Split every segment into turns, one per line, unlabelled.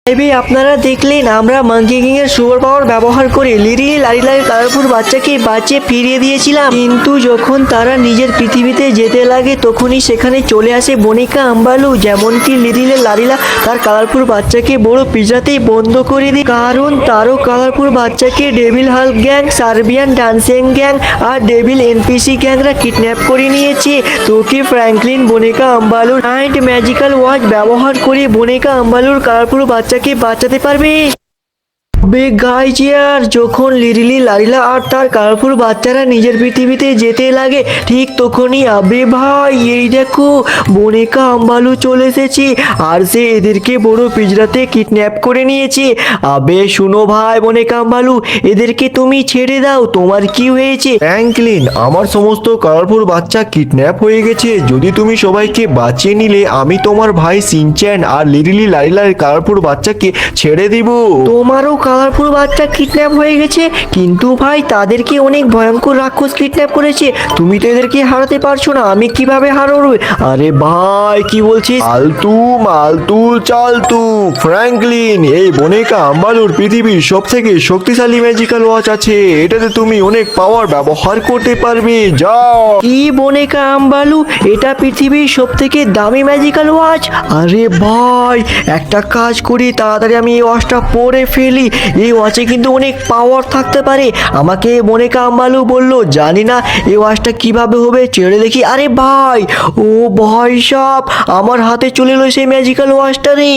আপনারা দেখলেন আমরা মাঙ্কি কিং এর সুপার পাওয়ার ব্যবহার করে লিরিলি লারিলার কালারফুল বাচ্চাকে বাঁচিয়ে ফিরিয়ে দিয়েছিলাম, কিন্তু যখন তারা নিজের পৃথিবীতে যেতে লাগে তখনই সেখানে চলে আসে বনিকা আম্বালু। যেমনটি লিরিলে লারিলা তার কালারফুল বাচ্চাকে বড় পিঁজরাতেই বন্ধ করে দিই, কারণ তারও কালারফুল বাচ্চাকে devil hulk gang, Serbian dancing gang আর ডেভিল এনপিসি গ্যাংরা কিডন্যাপ করে নিয়েছে। তো কি ফ্র্যাঙ্কলিন বনিকা আম্বালুর নাইট ম্যাজিক্যাল ওয়াচ ব্যবহার করে বনিকা আম্বালুর কালারফুল বাচ্চাকে বাঁচাতে পারবে? গাইজ ইয়ার, যখন লিরিলি লারিলা আর তার কালারফুল বাচ্চারা নিজের পৃথিবীতে যেতে লাগে ঠিক তখনই আবে ভাই এই দেখো বনিকা আম্বালু চলে এসেছে আর সে এদেরকে বড় পিঁজরাতে কিডন্যাপ করে নিয়েছে। আবে শুনো ভাই বনিকা আম্বালু, এদেরকে তুমি ছেড়ে দাও, তোমার কি হয়েছে?
ফ্র্যাঙ্কলিন, আমার সমস্ত কালারফুল বাচ্চা কিডন্যাপ হয়ে গেছে। যদি তুমি সবাইকে বাঁচিয়ে নিলে আমি তোমার ভাই সিনচ্যান আর লিরিলি লারিলার কালারফুল বাচ্চাকে ছেড়ে দিব।
তোমারও কালারফুল বাচ্চা কিডন্যাপ হয়ে গেছে, কিন্তু ভাই তাদেরকে অনেক ভয়ঙ্কর রাক্ষস কিডন্যাপ করেছে, তুমি তো এদেরকে হারাতে পারছো না, আমি কিভাবে হারাবো?
আরে ভাই কি বলছিস? আলতু মালতু চালতু। ফ্র্যাঙ্কলিন, এই বনিকা আম্বালুর পৃথিবীর সব থেকে শক্তিশালী ম্যাজিক্যাল ওয়াচ আছে, এটাতে তুমি অনেক পাওয়ার ব্যবহার করতে পারবে। যাও।
কি বনিকা আম্বালু, এটা পৃথিবীর সব থেকে দামি ম্যাজিক্যাল ওয়াচ? আরে ভাই একটা কাজ করি, তাড়াতাড়ি আমি এই ওয়াচটা পরে ফেলি, এই ওয়াচে কিন্তু অনেক পাওয়ার থাকতে পারে। আমাকে বনিকা আম্বালু বলল, জানি না এই ওয়াচটা কিভাবে হবে, ছেড়ে দেখি। আরে ভাই, ও ভাই সাব, আমার হাতে চলে এলো সেই ম্যাজিক্যাল ওয়াচটা রে।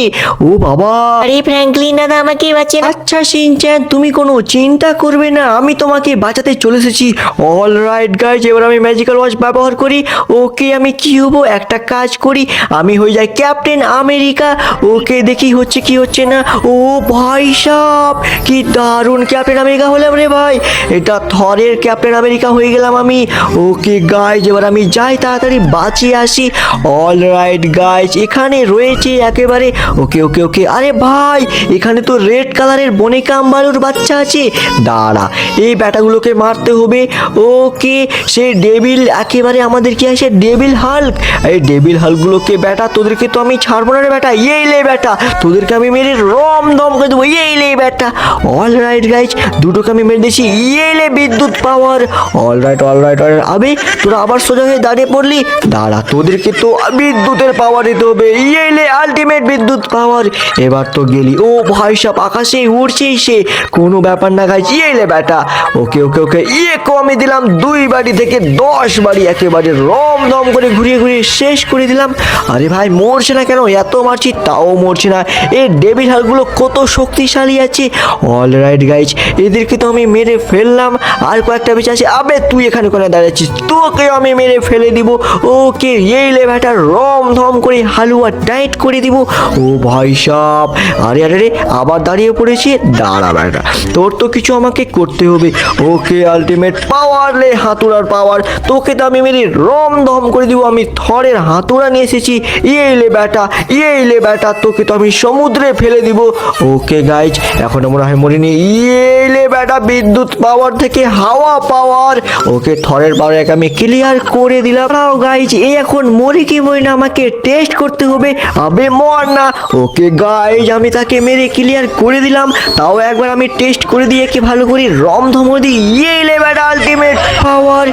ও বাবা,
আরে ফ্র্যাঙ্কলিন দাদা আমাকে বাঁচিয়ে
আচ্ছা সিনচ্যান তুমি কোনো চিন্তা করবে না, আমি তোমাকে বাঁচাতে চলে এসেছি। অল রাইট গাইজ, এবার আমি ম্যাজিক্যাল ওয়াচ ব্যবহার করি। ওকে, আমি কি হবো, একটা কাজ করি, আমি হয়ে যাই ক্যাপ্টেন আমেরিকা। ওকে দেখি হচ্ছে কি হচ্ছে না। ও ভাই সাব, কি দারুণ ক্যাপ্টেন আমেরিকা হলাম রে ভাই, এটা থরের ক্যাপ্টেন আমেরিকা হয়ে গেলাম আমি। ওকে গাইজ, এবার আমি যাই তাড়াতাড়ি বাঁচিয়ে আসি। অল রাইট গাইজ, এখানে রয়েছে একেবারে। ওকে ওকে ওকে, আরে ভাই এখানে তো রেড কালারের বনিকা আম্বালুর বাচ্চা আছে, দাঁড়া এই ব্যাটাগুলোকে মারতে হবে। ওকে, সে ডেভিল একেবারে আমাদের কি আসে ডেভিল হাল্ক, এই ডেভিল হাল্কগুলোকে ব্যাটা তোদেরকে তো আমি ছাড়বো না রে ব্যাটা, এই লে ব্যাটা তোদেরকে আমি মেরে রম দম করে দেবো, এই লে ব্যাটা। অল রাইট গাইজ, দুটোকে আমি মেরে দিয়েছি, এই লে বিদ্যুৎ power. All right all right all right. আবে তোরা আবার সোজা হয়ে দাঁড়িয়ে পড়লি, দাঁড়া তোদেরকে তো বিদ্যুতের পাওয়ার দিতে হবে, এই লে আলটিমেট বিদ্যুৎ পাওয়ার। এবার তো গেলি। ও ভাই সাহেব আকাশে উড়ছেই সে, কোনো ব্যাপার না গাইজ, এই লে ব্যাটা। ওকে ওকে ওকে, ইয়েকো আমি দিলাম 2 বাড়ি থেকে 10 বাড়ি, একেবারে রম দম করে ঘুরিয়ে ঘুরিয়ে শেষ করে দিলাম। আরে ভাই মরছে না কেন, এত মারছি তাও মরছে না, এই ডেভিল হালগুলো কত শক্তিশালী আছে। অল রাইট গাইজ, এদেরকে তো আমি মেরে ফেললাম, আর কয়েকটা বেঁচে আছে। আবে তুই এখানে কোনে দাঁড়াচ্ছিস, তোকে আমি মেরে ফেলে দিব। ওকে, এই লে ব্যাটা রম ধম করে হালুয়া টাইট করে দিব। ও ভাই সাব, আরে আরে রে আবার দাঁড়িয়ে পড়েছি, দাঁড়া ব্যাটা তোর তো কিছু আমাকে করতে হবে। ওকে, আলটিমেট পাওয়ার লে হাতুড়ার পাওয়ার, তোকে তো আমি মেরে রম ধম করে দিব। আমি থরের হাতুড়া নিয়ে এসেছি, এই লে ব্যাটা এই লে ব্যাটা, তোকে তো আমি সমুদ্রে ফেলে দিব। ওকে গাইজ, এখন মনে হয় মরিনি, এই লে ব্যাটা বিদ্যুৎ পাওয়ার থেকে হাওয়া পাওয়ার। ওকে, থরের পাওয়ার আমি ক্লিয়ার করে দিলাম। গাইজ, এই এখন মরি কি মরি না আমাকে টেস্ট করতে হবে। আবে মর না। ওকে গাইজ, আমি তাকে মেরে ক্লিয়ার করে দিলাম, তাও একবার আমি টেস্ট করে দিয়ে কি ভালো করি রম ধমর দিই, এই লে ব্যাটা আলটিমেট পাওয়ার।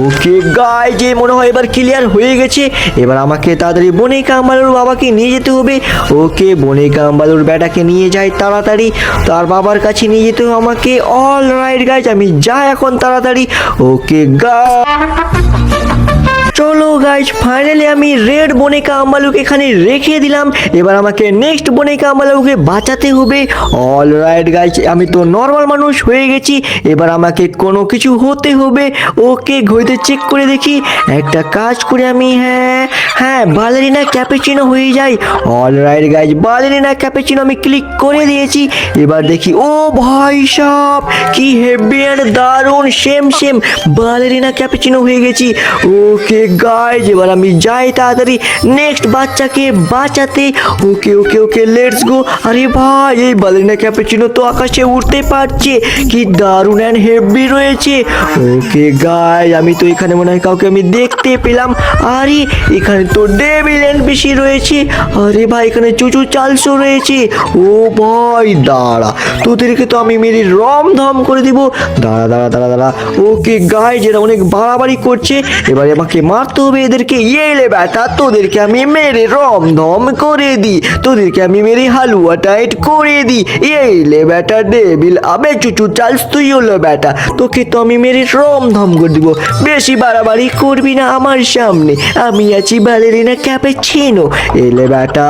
ওকে গাইজ, এই মনে হয় এবার ক্লিয়ার হয়ে গেছে। এবার আমাকে তাড়াতাড়ি বনিকা আম্বালুর বাবাকে নিয়ে যেতে হবে। ওকে, বনিকা আম্বালুর ব্যাটাকে নিয়ে যাই তাড়াতাড়ি, তার বাবার কাছে নিয়ে যেতে হবে আমাকে। অল রাইট গাইজ, আমি যাই এখন তাড়াতাড়ি। ওকে চলো গাইজ, ফাইনালি আমি রেড বনিকা আম্বালুকে এখানে রেখে দিলাম। এবার আমাকে নেক্সট বনিকা আম্বালুকে বাঁচাতে হবে। অল রাইট গাইজ, আমি তো নর্মাল মানুষ হয়ে গেছি, এবার আমাকে কোনো কিছু হতে হবে। ওকে, ঘড়িতে চেক করে দেখি, একটা কাজ করে আমি হ্যাঁ বালেরিনা ক্যাপুচিনো হয়ে যাই। অল রাইট গাইজ, বালেরিনা ক্যাপুচিনো আমি ক্লিক করে দিয়েছি। এবার দেখি, ও ভাই সাব কি হেভি এন্ড দারুণ, সেম বালেরিনা ক্যাপুচিনো হয়ে গেছি। ওকে গাইজ এবার আমি যাই তাড়াতাড়ি নেক্সট বাচ্চাকে বাঁচাতে। ওকে ওকে ওকে লেটস গো। আরে ভাই এই বালেরিনা ক্যাপুচিনো তো আকাশে উঠতে পারছে, কি দারুণ অ্যান্ড হেভি রয়েছে। ওকে গাইজ আমি তো এখানে মনে হয় কাউকে আমি দেখতে পেলাম। আরে এখানে তো ডেভিল এনপিসি রয়েছে। আরে ভাই এখানে চুচু চালসও রয়েছে। ও ভাই দাঁড়া, তোদেরকে তো আমি মেরে রম ধম করে দিব। দাঁড়া দাঁড়া দাঁড়া দাঁড়া। ওকে গাইজ এরা অনেক বাড়াবাড়ি করছে, এবারে আমাকে মারতে হবে এদেরকে। ইয়েলে ব্যাটা তোদেরকে আমি মেরে রম ধম করে দিই, তোদেরকে আমি মেরে হালুয়া টাইট করে দিই। ইয়েলে ব্যাটা ডেভিল, আবে চুচু চালস তুই হলো ব্যাটা, তোকে তো আমি মেরে রম ধম করে দিব। বেশি বাড়াবাড়ি করবি না আমার সামনে, আমি আছি বালেরিনা ক্যাপুচিনো। এলে ব্যাটা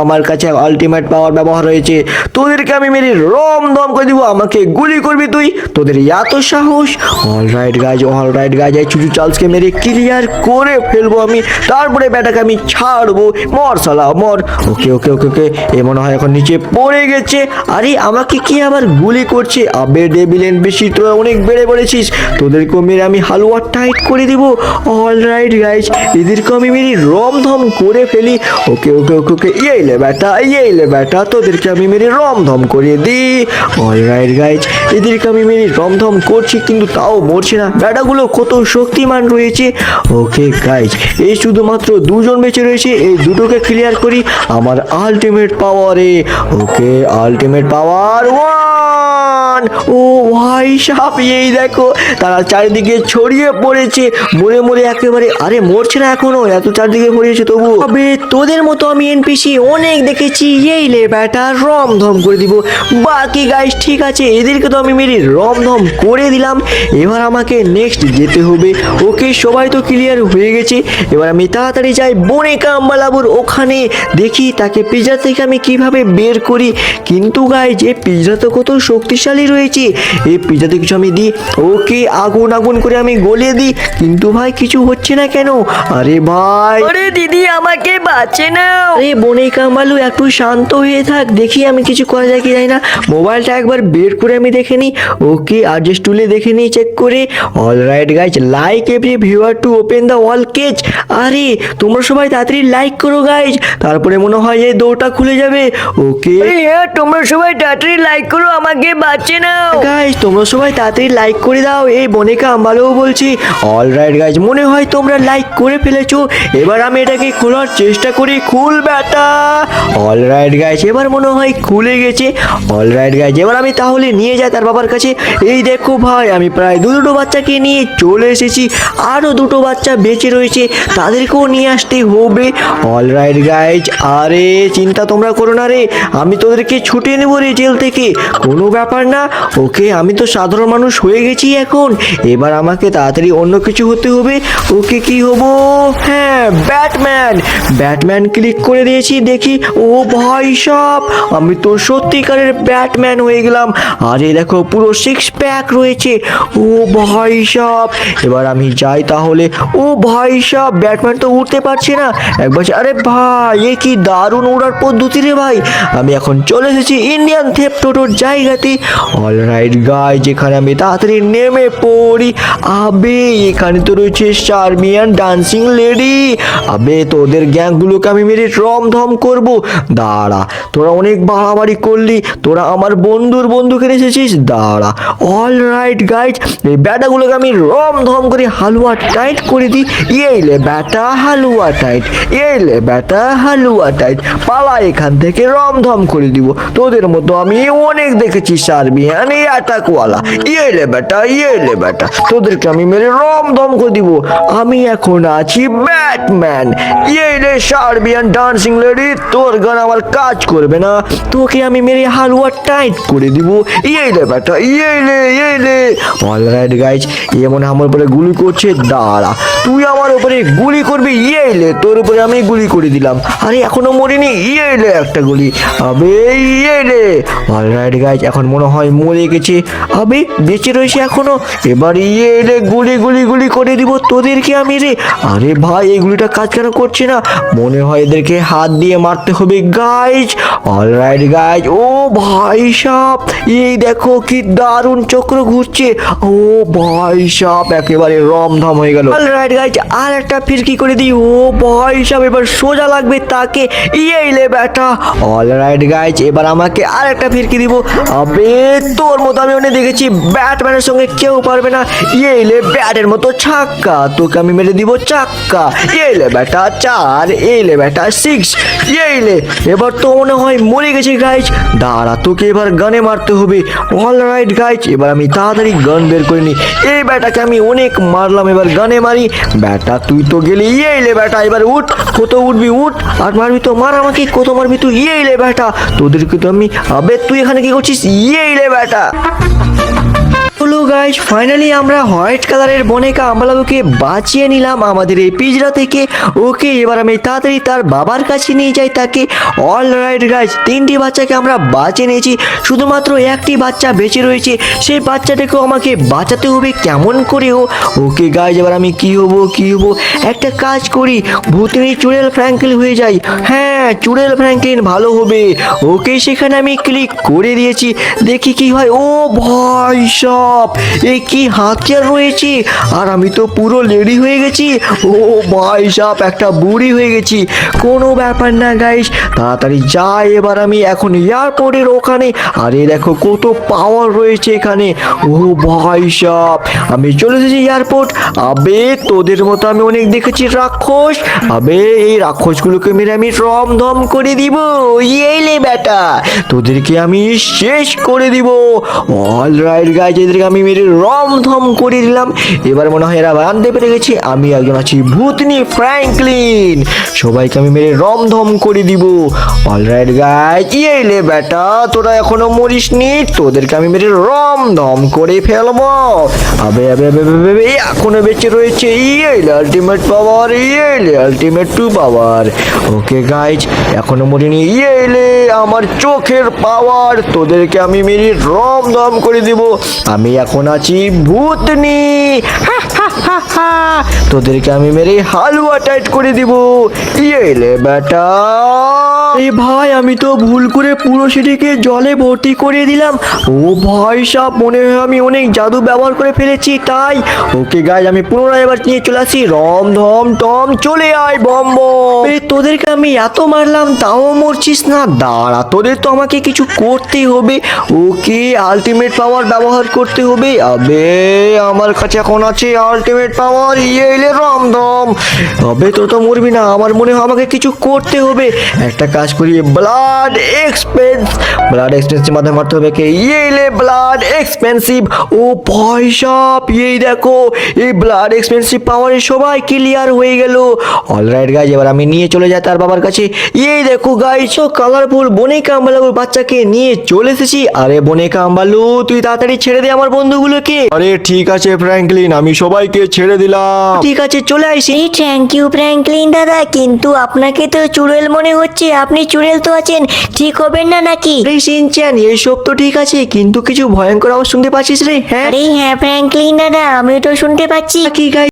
আমার কাছে আলটিমেট পাওয়ার ব্যবহার হয়েছে, তোদেরকে আমি মেরে রম ধম করে দিব। আমাকে গুলি করবি তুই, তোদের এত সাহস? অলরাইট গাইজ এই চুচু চার্লসকে মেরে ক্লিয়ার করে ফেলবো আমি, তারপরে ব্যাটাকে আমি ছাড়বো। মর সালা মর। ওকে ওকে ওকে ওকে এ মনে হয় এখন নিচে পড়ে গেছে। আরে আমাকে কি আবার গুলি করছে? আবে ডেভিল এনপিসি তোরা অনেক বেড়ে পড়েছিস, তোদেরকে মেরে আমি হালুয়া টাইট করে দিব। অলরাইট গাইজ এদেরকে আমি মেরে রম ধম করে ফেলি। ওকে ওকে ওকে ওকে ইয়েলে ব্যাটা তোদেরকে আমি মেরে রম ধম করে দিই। অলরাইট গাইজ এদেরকে আমি মেরে রম ধম করছি কিন্তু তাও মরছে না, ব্যাটাগুলো কত শক্তিমান রয়েছে। ওকে গাইজ এই শুধুমাত্র দুজন বেঁচে রয়েছে, এই দুটোকে ক্লিয়ার করি আমার আলটিমেট পাওয়ারে। ওকে আলটিমেট পাওয়ার 1। ও ভাই সাপ এই দেখো তারা চারিদিকে ছড়িয়ে পড়েছে, মরে মরে একেবারে। আরে মরছে না এখনো, এত চারদিকে পড়েছে তবু। তবে তোদের মতো আমি এনপিসি অনেক দেখেছি, এই লে ব্যাটা রম ধম করে দিব। বাকি গাইস ঠিক আছে এদেরকে তো আমি মেরে রম ধম করে দিলাম, এবার আমাকে নেক্সট যেতে হবে। ওকে সবাই তো ক্লিয়ার হয়ে গেছে, এবার আমি তাড়াতাড়ি যাই বনেকা আম্বালাবুর ওখানে, দেখি তাকে পিজা থেকে আমি কিভাবে বের করি। কিন্তু গাইস এই পিজা তো কত শক্তিশালী রয়েছে, এই পিজাতে কিছু আমি দিই। ওকে আগুন আগুন করে আমি গলিয়ে দিই, কিন্তু ভাই কিছু হচ্ছে না কেন? আরে ভাই, আরে দিদি আমাকে বাঁচে নাও। আরে বনেকা আম্বালু একটু শান্ত হয়ে থাক, দেখি আমি কিছু করা যায় কি যায় না। মোবাইলটা একবার বের করে আমি দেখে নিই। ওকে অ্যাডজাস্ট টুলে দেখে নিই চেক করে। Alright guys like every viewer to open the wall cage. আরে তোমরা সবাই তাড়াতাড়ি লাইক করো গাইজ, তারপরে মনে হয় এই দৌড়টা খুলে যাবে। ওকে হ্যাঁ তোমরা সবাই তাড়াতাড়ি লাইক করো, আমাকে বাঁচে নাও। গাইজ তোমরা সবাই তাড়াতাড়ি লাইক করে দাও, এই বনেকা আম্বালুও বলছি। অলরাইট গাইজ মনে হয় তোমরা লাইক করে ফেলেছো, এবার আমি এটাকে খোলার চেষ্টা করি। খুল ব্যাটা। অলরাইট গাইজ এবার মনে হয় খুলে গেছে। অলরাইট গাইজ এবার আমি তাহলে নিয়ে যাই তার বাবার কাছে। এই দেখো ভাই আমি প্রায় দুটো বাচ্চাকে নিয়ে চলে এসেছি, আরও দুটো বাচ্চা বেঁচে রয়েছে, তাদেরকেও নিয়ে আসতে হবে। অলরাইট গাইজ আরে চিন্তা তোমরা করো না রে, আমি তোদেরকে ছুটিয়ে নেবো রে জেল থেকে, কোনো ব্যাপার না। ওকে আমি তো সাধারণ মানুষ হয়ে গেছি এখন, এবার আমাকে তাড়াতাড়ি অন্য কিছু হতে হবে। ওকে কি হবো? হ্যাঁ ব্যাটম্যান ক্লিক করে দিয়েছি, দেখি। ও ভাই সাব আমি তো সত্যিকারের ব্যাটম্যান হয়ে গেলাম। আরে দেখো পুরো 6 প্যাক রয়েছে। ও ভাই সাব এবার আমি যাই তাহলে। ও ভাই সাব ব্যাটম্যান তো উঠতে পারছে না একবার। আরে ভাই এ কি দারুণ উড়ার পদ্ধতি রে ভাই, আমি এখন চলে এসেছি ইন্ডিয়ান থেফট টোটোর জায়গাতে। অলরাইট গাইজ এখানে আমি তাড়াতাড়ি নেমে পড়ি। আবে এখানে তো রয়েছে সার্বিয়ান ডান্সিং লেডি। আবে তোদের গ্যাংগুলোকে আমি মেরে রম ধম করবো। দাঁড়া তোরা অনেক বাড়াবাড়ি করলি, তোরা আমার বন্ধুকে এসেছিস, দাঁড়া। অলরাইট গাইজ এই ব্যাটাগুলোকে আমি রম ধম করে হালুয়া টাইট করে দিই। এইলে ব্যাটা হালুয়া টাইট, এইলে ব্যাটা হালুয়া টাইট, পালা এখান থেকে, রম ধম করে দিব। তোদের মতো আমি অনেক দেখেছি সার্বিয়ান এই অ্যাটাকওয়ালা। এইলে ব্যাটা তোদেরকে আমি মেরে রম ধম করে দিব। আমি এখন আছি ব্যাটম্যান। এইলে সার্বিয়ান ডান্সিং লেডি, তোর গান আমার কাজ করবে না, তোকে আমি মেরে হালুয়া টাইট করে দিব। এইলে ব্যাটা এইলে। অলরাইট গাইজ এমন আমার উপরে গুলি করছে, দাঁড়া তুই আমার উপরে গুলি করবি। এইলে তোর উপরে আমি গুলি করে দিলাম, আরে এখনো মরিনি। এইলে একটা গুলি, আবে এইলে। অলরাইট গাইজ এখন মনে হয় মরে গেছে। আবে বেঁচে রয়েছে এখনো। এবার ইয়ে এলে গুলি গুলি গুলি করে দিব তোদেরকে আমি রে। আরে ভাই এই গুলিটা কাজ কেন করছে না? মনে হয় এদেরকে হাত দিয়ে মারতে হবে গাইজ। Alright guys. ও ভাই সাপ, এই দেখো কি দারুণ চক্র ঘুরছে। ও ভাই সাপ একেবারে রমধম হয়ে গেল। অলরাইট গাইজ, আর একটা ফিরকি করে দিই। ও ভাই সাপ এবার সোজা লাগবে তাকে। এই লে বেটা। অলরাইট গাইজ, এবার আমাকে আর একটা ফিরকি দিব। আবে তোর মতো আমি অনেক দেখেছি, ব্যাটম্যানের সঙ্গে কেউ পারবে না। এই লে ব্যাটের মতো ছাক্কা, তোকে আমি মেরে দিব চাক্কা। এই লে বেটা 4, এই লে বেটা 6, এই লে। এবার তো মনে হয় মরে গেছে গাইজ। দাঁড়া, তোকে এবার গানে মারতে হবে। অলরাইট গাইজ, এবার আমি তাড়াতাড়ি গান বের করে নি। এই ব্যাটাকে আমি অনেক মারলাম, এবার গানে মারি। ব্যাটা তুই তো গেলি। এই লে ব্যাটা, এবার উঠ। কত উঠবি উঠ, আর মারবি তো মার আমাকে। কত মারবি তুই? এই লে ব্যাটা, তোদেরকে তো আমি। আবে তুই এখানে কি করছিস? এই লে ব্যাটা। হ্যালো গাইস, ফাইনালি আমরা হোয়াইট কালারের বনেকা আমলাগুকে বাঁচিয়ে নিলাম আমাদের এই পিঁজরা থেকে। ওকে, এবার আমি তাড়াতাড়ি তার বাবার কাছে নিয়ে যাই তাকে। অলরাইট গাইস, 3টি বাচ্চাকে আমরা বাঁচিয়ে নিয়েছি, শুধুমাত্র একটি বাচ্চা বেঁচে রয়েছে। সেই বাচ্চাটাকেও আমাকে বাঁচাতে হবে কেমন করে। ওকে গাইস, এবার আমি কি হবো একটা কাজ করি, ভূতনি চুড়েল ফ্র্যাঙ্কলিন হয়ে যাই। হ্যাঁ, চুড়েল ফ্র্যাঙ্কলিন ভালো হবে। ওকে, সেখানে আমি ক্লিক করে দিয়েছি, দেখি কি হয়। ও ভাই সাব, এই কি হাতিয়ার রয়েছে, আর আমি তো পুরো লেডি হয়ে গেছি। ও ভাই সাব, একটা বুড়ি হয়ে গেছি। কোনো ব্যাপার না গাইস, তাড়াতাড়ি যাই এবার আমি এখন এয়ারপোর্টের ওখানে। আরে দেখো কত পাওয়ার রয়েছে এখানে। ও ভাই সাব, আমি চলে এসেছি এয়ারপোর্ট। আবে তোদের মতো আমি অনেক দেখেছি রাক্ষস। আবে এই রাক্ষসগুলোকে মেরে আমি রমধম করে দিব। এই লে বেটা, তোদেরকে আমি শেষ করে দিব। অলরাইট গাইজ, এদেরকে আমি মেরে রমধম করে দিলাম। এবার মনে হয় এরা জানতে পেরে গেছে আমি একজন আছি ভূতনি ফ্র্যাঙ্কলিন। সবাইকে আমি মেরে রমধম করে দিব। অলরাইট গাইজ, এই লে বেটা, তোরা এখনো মরিসনি, তোদেরকে আমি মেরে রমধম করে ফেলবো। আবে আবে আবে আবে আবে, এখনো বেঁচে রয়েছে। এই আলটিমেট পাওয়ার, এই আলটিমেট 2 পাওয়ার। ওকে গাইজ, এখনো মরিনি। এই লে আমার চোখের পাওয়ার, তোদেরকে আমি মেরে রমধম করে দিব। আমি এখন আছি ভূতনি। হা হা হা হা, তোদেরকে আমি মেরে হালুয়া টাইট করে দিব। এই লে বেটা। এই ভাই, আমি তো ভুল করে পুরো সিটিকে জলে ভর্তি করে দিলাম। ও ভাই সাব, মনে হয় আমি অনেক জাদু ব্যবহার করে ফেলেছি তাই। ওকে গাইজ, আমি পুনরায় এবার নিয়ে চলে আসি। রমধম টম, চলে আয় বম বম। তোদেরকে আমি এত মারলাম তাও মরছিস না। দাঁড়া, তোদের তো আমাকে কিছু করতে হবে। ওকে, আলটিমেট পাওয়ার ব্যবহার করতে হবে। আবে আমার কাছে এখন আছে আলটিমেট পাওয়ার। ইয়েলে রমধম। আবে তোর তো মরবি না, আমার মনে হয় আমাকে কিছু করতে হবে। একটা কাজ করি, ব্লাড এক্সপেন্সিভ মাধ্যমে মারতে হবে। কে? ইয়েলে ব্লাড এক্সপেন্সিভ। ও ভাই সাপ, এই দেখো এই ব্লাড এক্সপেন্সিভ পাওয়ারে সবাই ক্লিয়ার হয়ে গেল। অলরাইট গাইজ, এবার আমি নিয়ে চলে যাই তার বাবার কাছে। এই দেখো গাইজ, ও কালারফুল বনেকা আম্বালুর বাচ্চাকে নিয়ে চলে এসেছি। আরে বনেকা আম্বালু, তুই তাড়াতাড়ি ছেড়ে দে আমার বন্ধুগুলোকে।
আরে ঠিক আছে ফ্র্যাঙ্কলিন, আমি সবাইকে ছেড়ে দিলাম।
ঠিক আছে, চলে আইসি।
এই থ্যাংক ইউ ফ্র্যাঙ্কলিন দাদা, কিন্তু আপনাকে তো চুড়েল মনে হচ্ছে। আপনি চুড়েল তো আছেন, ঠিক হবেন না নাকি?
আরে শিনচ্যান, এইসব তো ঠিক আছে, কিন্তু কিছু ভয়ঙ্কর আওয়াজ শুনতে পাচ্ছিস রে? হ্যাঁ
আরে হ্যাঁ ফ্র্যাঙ্কলিন দাদা, আমি তো শুনতে পাচ্ছি।
কি গাইজ?